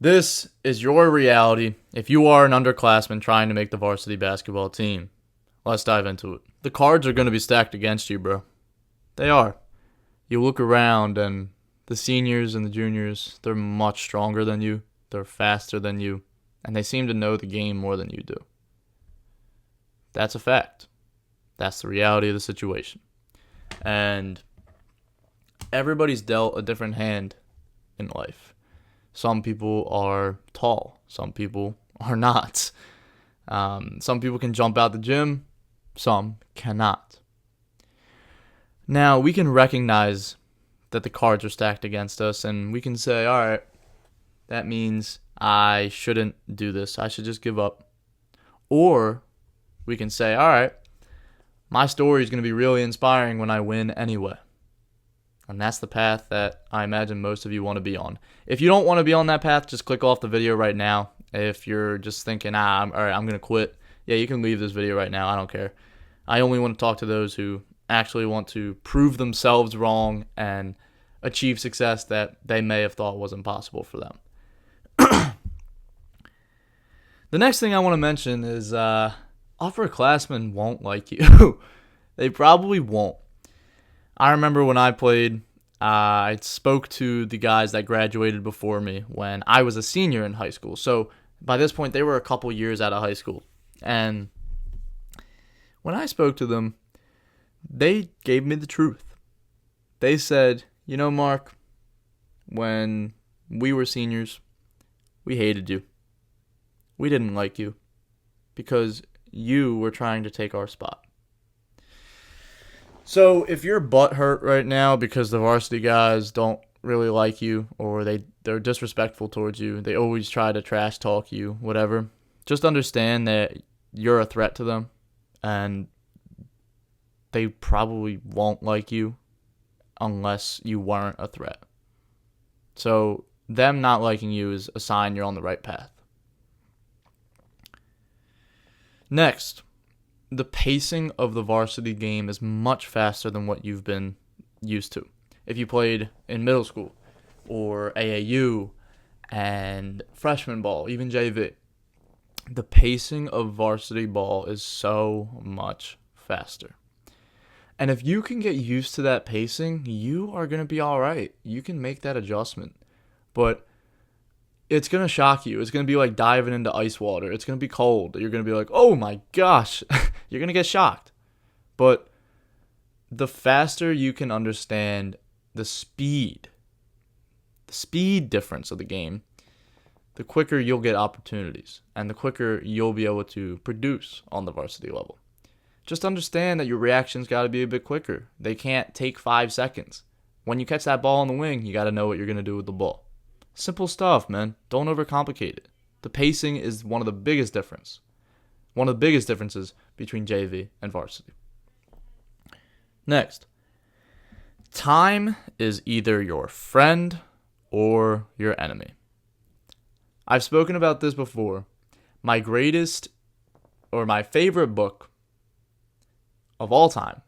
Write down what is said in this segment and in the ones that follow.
This is your reality if you are an underclassman trying to make the varsity basketball team. Let's dive into it. The cards are going to be stacked against you, bro. They are. You look around and the seniors and the juniors, they're much stronger than you. They're faster than you. And they seem to know the game more than you do. That's a fact. That's the reality of the situation. And everybody's dealt a different hand in life. Some people are tall. Some people are not. Some people can jump out the gym. Some cannot. Now, we can recognize that the cards are stacked against us, and we can say, all right, that means I shouldn't do this. I should just give up. Or we can say, all right, my story is going to be really inspiring when I win anyway. And that's the path that I imagine most of you want to be on. If you don't want to be on that path, just click off the video right now. If you're just thinking, all right, I'm going to quit, yeah, you can leave this video right now. I don't care. I only want to talk to those who actually want to prove themselves wrong and achieve success that they may have thought was impossible for them. The next thing I want to mention is upperclassmen won't like you. They probably won't. I remember when I played, I spoke to the guys that graduated before me when I was a senior in high school. So by this point, they were a couple years out of high school. And when I spoke to them, they gave me the truth. They said, you know, Mark, when we were seniors, we hated you. We didn't like you because you were trying to take our spot. So if you're butthurt right now because the varsity guys don't really like you or they're disrespectful towards you, they always try to trash talk you, whatever, just understand that you're a threat to them and they probably won't like you unless you weren't a threat. So them not liking you is a sign you're on the right path. Next, the pacing of the varsity game is much faster than what you've been used to. If you played in middle school or AAU and freshman ball, even JV, the pacing of varsity ball is so much faster. And if you can get used to that pacing, you are going to be all right. You can make that adjustment. But it's going to shock you. It's going to be like diving into ice water. It's going to be cold. You're going to be like, oh my gosh. You're going to get shocked. But the faster you can understand the speed difference of the game, the quicker you'll get opportunities and the quicker you'll be able to produce on the varsity level. Just understand that your reactions got to be a bit quicker. They can't take 5 seconds. When you catch that ball on the wing, you got to know what you're going to do with the ball. Simple stuff, man. Don't overcomplicate it. The pacing is one of the biggest differences between JV and varsity. Next, time is either your friend or your enemy. I've spoken about this before. My favorite book of all time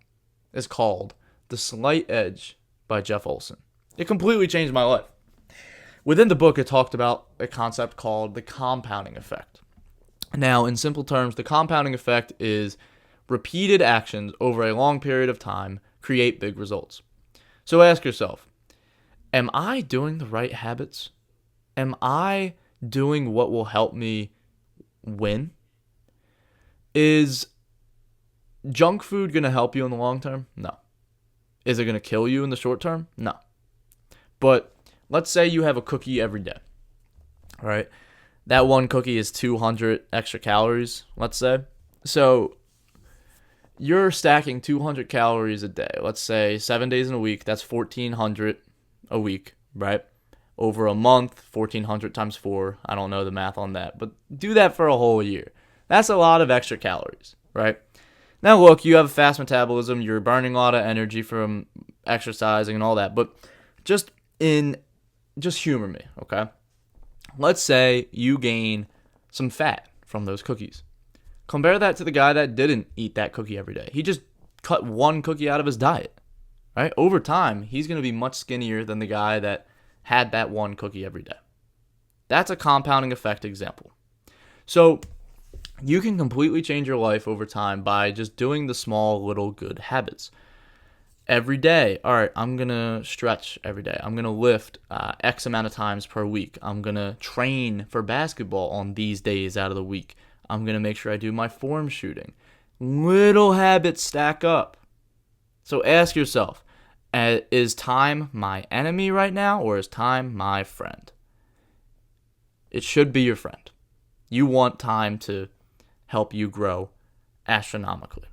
is called The Slight Edge by Jeff Olson. It completely changed my life. Within the book, it talked about a concept called the compounding effect. Now, in simple terms, the compounding effect is repeated actions over a long period of time create big results. So ask yourself, am I doing the right habits? Am I doing what will help me win? Is junk food going to help you in the long term? No. Is it going to kill you in the short term? No. But let's say you have a cookie every day, all right? That one cookie is 200 extra calories, let's say. So you're stacking 200 calories a day. Let's say 7 days in a week, that's 1,400 a week, right? Over a month, 1,400 times 4. I don't know the math on that, but do that for a whole year. That's a lot of extra calories, right? Now look, you have a fast metabolism. You're burning a lot of energy from exercising and all that, but just humor me, okay? Let's say you gain some fat from those cookies. Compare that to the guy that didn't eat that cookie every day. He just cut one cookie out of his diet, right? Over time, he's going to be much skinnier than the guy that had that one cookie every day. That's a compounding effect example. So you can completely change your life over time by just doing the small little good habits. Every day, all right, I'm going to stretch every day. I'm going to lift X amount of times per week. I'm going to train for basketball on these days out of the week. I'm going to make sure I do my form shooting. Little habits stack up. So ask yourself, is time my enemy right now, or is time my friend? It should be your friend. You want time to help you grow astronomically.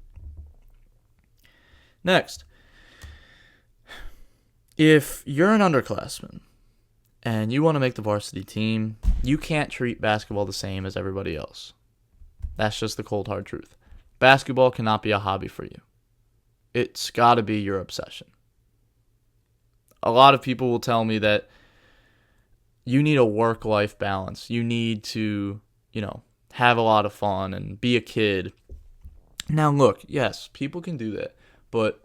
Next, if you're an underclassman and you want to make the varsity team, you can't treat basketball the same as everybody else. That's just the cold hard truth. Basketball cannot be a hobby for you. It's got to be your obsession. A lot of people will tell me that you need a work-life balance. You need to, have a lot of fun and be a kid. Now, look, yes, people can do that, but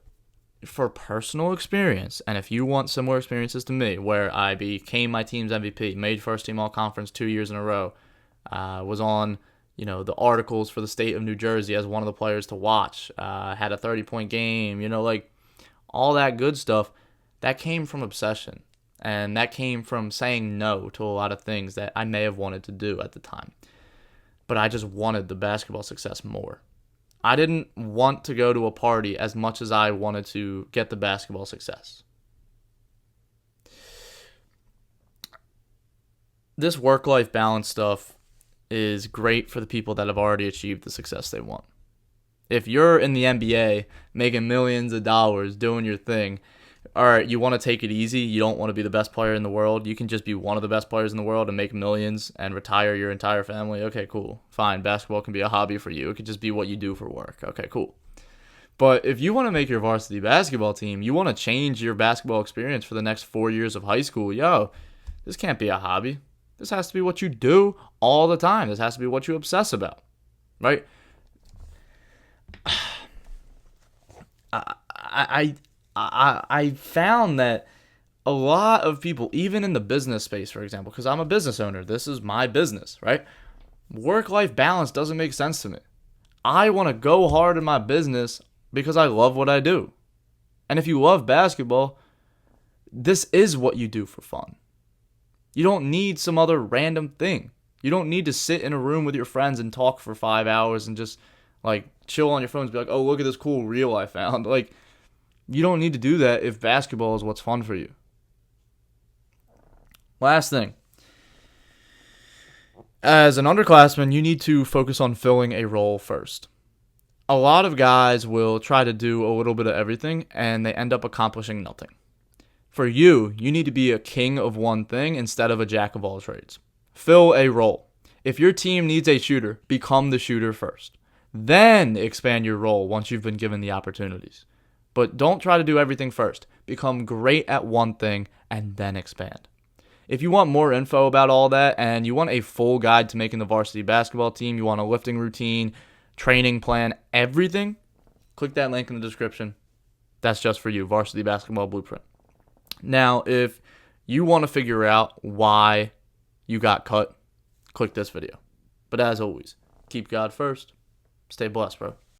for personal experience, and if you want similar experiences to me, where I became my team's MVP, made first team all-conference 2 years in a row, was on, the articles for the state of New Jersey as one of the players to watch, had a 30-point game, all that good stuff, that came from obsession. And that came from saying no to a lot of things that I may have wanted to do at the time. But I just wanted the basketball success more. I didn't want to go to a party as much as I wanted to get the basketball success. This work-life balance stuff is great for the people that have already achieved the success they want. If you're in the NBA making millions of dollars doing your thing, all right, you want to take it easy. You don't want to be the best player in the world. You can just be one of the best players in the world and make millions and retire your entire family. Okay, cool. Fine. Basketball can be a hobby for you. It could just be what you do for work. Okay, cool. But if you want to make your varsity basketball team, you want to change your basketball experience for the next 4 years of high school, this can't be a hobby. This has to be what you do all the time. This has to be what you obsess about, right? I found that a lot of people, even in the business space, for example, because I'm a business owner, this is my business, right? Work-life balance doesn't make sense to me. I want to go hard in my business because I love what I do. And if you love basketball, this is what you do for fun. You don't need some other random thing. You don't need to sit in a room with your friends and talk for 5 hours and just chill on your phones and be like, oh, look at this cool reel I found. You don't need to do that if basketball is what's fun for you. Last thing. As an underclassman, you need to focus on filling a role first. A lot of guys will try to do a little bit of everything, and they end up accomplishing nothing. For you, you need to be a king of one thing instead of a jack of all trades. Fill a role. If your team needs a shooter, become the shooter first. Then expand your role once you've been given the opportunities. But don't try to do everything first. Become great at one thing and then expand. If you want more info about all that and you want a full guide to making the varsity basketball team, you want a lifting routine, training plan, everything, click that link in the description. That's just for you, Varsity Basketball Blueprint. Now, if you want to figure out why you got cut, click this video. But as always, keep God first. Stay blessed, bro.